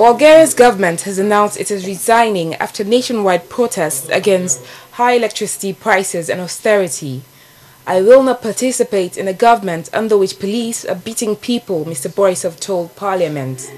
Bulgaria's government has announced it is resigning after nationwide protests against high electricity prices and austerity. "I will not participate in a government under which police are beating people," Mr. Borisov told Parliament.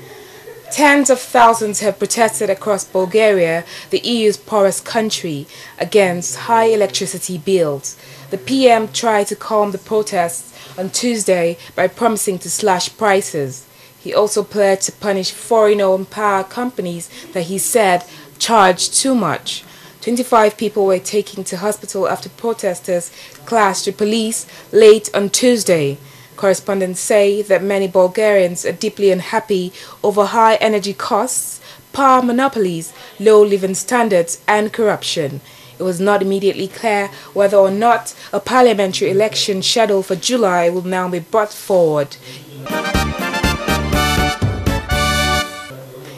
Tens of thousands have protested across Bulgaria, the EU's poorest country, against high electricity bills. The PM tried to calm the protests on Tuesday by promising to slash prices. He also pledged to punish foreign-owned power companies that he said charged too much. 25 people were taken to hospital after protesters clashed with police late on Tuesday. Correspondents say that many Bulgarians are deeply unhappy over high energy costs, power monopolies, low living standards and corruption. It was not immediately clear whether or not a parliamentary election scheduled for July will now be brought forward.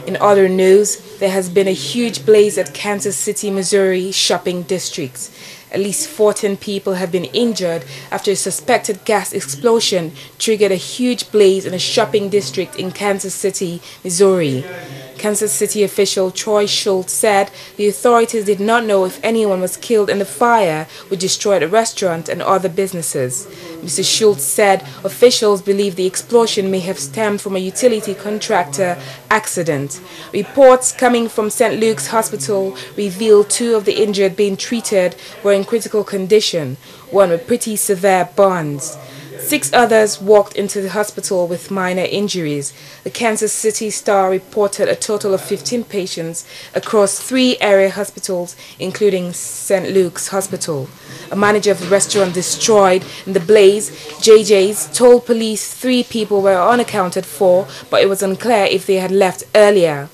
In other news, there has been a huge blaze at Kansas City, Missouri shopping districts. At least 14 people have been injured after a suspected gas explosion triggered a huge blaze in a shopping district in Kansas City, Missouri. Kansas City official Troy Schultz said the authorities did not know if anyone was killed in the fire, which destroyed a restaurant and other businesses. Mr. Schultz said officials believe the explosion may have stemmed from a utility contractor accident. Reports coming from St. Luke's Hospital revealed 2 of the injured being treated were in critical condition, one with pretty severe burns. 6 others walked into the hospital with minor injuries. The Kansas City Star reported a total of 15 patients across 3 area hospitals, including St. Luke's Hospital. A manager of the restaurant destroyed in the blaze, JJ's, told police 3 people were unaccounted for, but it was unclear if they had left earlier.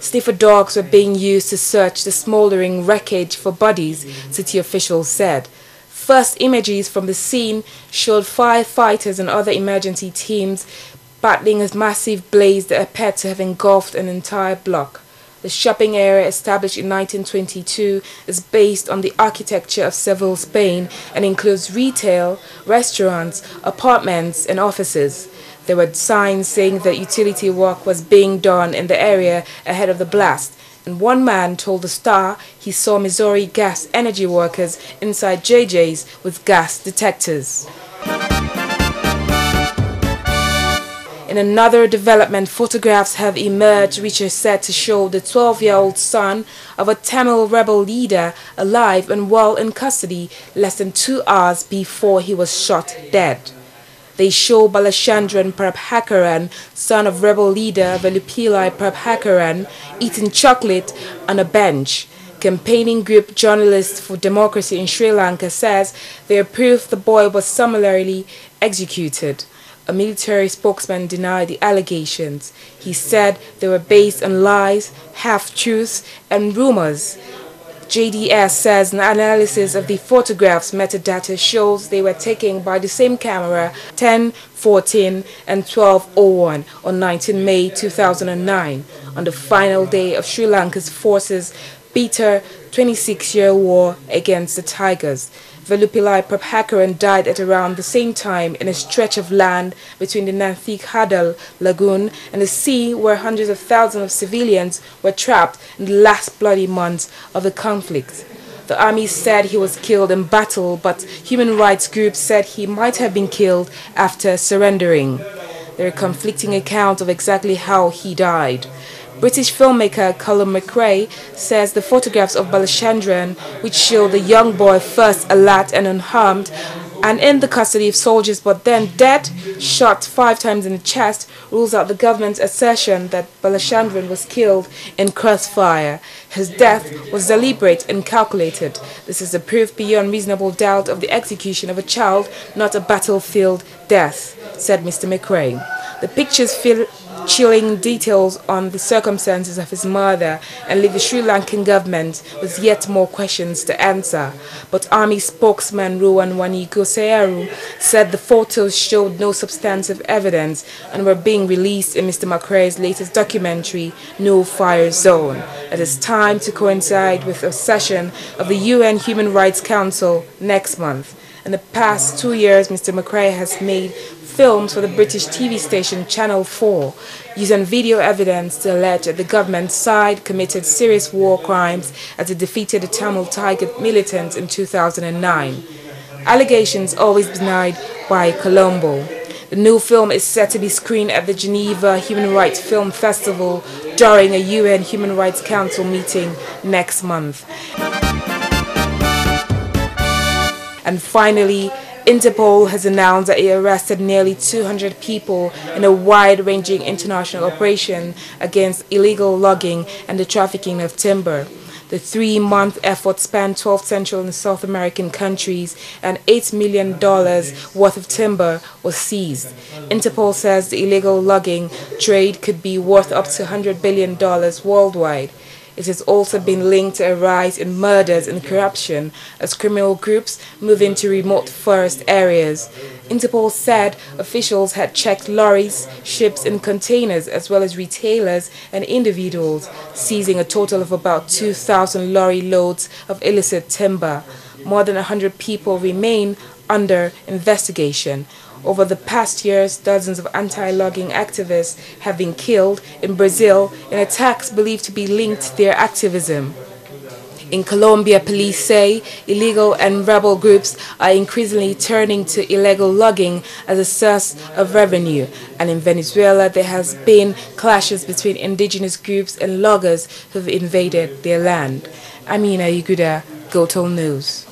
Sniffer dogs were being used to search the smoldering wreckage for bodies, city officials said. First images from the scene showed firefighters and other emergency teams battling a massive blaze that appeared to have engulfed an entire block. The shopping area, established in 1922, is based on the architecture of Seville, Spain, and includes retail, restaurants, apartments, and offices. There were signs saying that utility work was being done in the area ahead of the blast. And one man told the Star he saw Missouri gas energy workers inside JJ's with gas detectors. In another development, photographs have emerged which are said to show the 12-year-old son of a Tamil rebel leader alive and well in custody less than 2 hours before he was shot dead. They show Balachandran Prabhakaran, son of rebel leader Vellupillai Prabhakaran, eating chocolate on a bench. Campaigning group Journalists for Democracy in Sri Lanka says they approve the boy was summarily executed. A military spokesman denied the allegations. He said they were based on lies, half-truths, and rumors. JDS says an analysis of the photographs' metadata shows they were taken by the same camera 10, 14, and 1201 on 19 May 2009, on the final day of Sri Lanka's forces' bitter 26-year war against the Tigers. Vellupillai Prabhakaran died at around the same time in a stretch of land between the Nanthik Hadal Lagoon and the sea where hundreds of thousands of civilians were trapped in the last bloody months of the conflict. The army said he was killed in battle, but human rights groups said he might have been killed after surrendering. There are conflicting accounts of exactly how he died. British filmmaker Callum McRae says the photographs of Balachandran, which show the young boy first alert and unharmed and in the custody of soldiers but then dead, shot 5 times in the chest, rules out the government's assertion that Balachandran was killed in crossfire. His death was deliberate and calculated. This is a proof beyond reasonable doubt of the execution of a child, not a battlefield death, said Mr. McRae. The pictures fill chilling details on the circumstances of his murder and leave the Sri Lankan government with yet more questions to answer. But Army spokesman Ruwan Wanigosayaru said the photos showed no substantive evidence and were being released in Mr. McRae's latest documentary, No Fire Zone. It is time to coincide with a session of the UN Human Rights Council next month. In the past 2 years, Mr. McRae has made filmed for the British TV station Channel 4, using video evidence to allege that the government side committed serious war crimes as it defeated the Tamil Tiger militants in 2009. Allegations always denied by Colombo. The new film is set to be screened at the Geneva Human Rights Film Festival during a UN Human Rights Council meeting next month. And finally, Interpol has announced that it arrested nearly 200 people in a wide-ranging international operation against illegal logging and the trafficking of timber. The 3-month effort spanned 12 Central and South American countries, and $8 million worth of timber was seized. Interpol says the illegal logging trade could be worth up to $100 billion worldwide. It has also been linked to a rise in murders and corruption as criminal groups move into remote forest areas. Interpol said officials had checked lorries, ships and containers as well as retailers and individuals, seizing a total of about 2,000 lorry loads of illicit timber. More than 100 people remain under investigation. Over the past years, dozens of anti-logging activists have been killed in Brazil in attacks believed to be linked to their activism. In Colombia, police say illegal and rebel groups are increasingly turning to illegal logging as a source of revenue. And in Venezuela, there has been clashes between indigenous groups and loggers who have invaded their land. Amina Yuguda, GoTo News.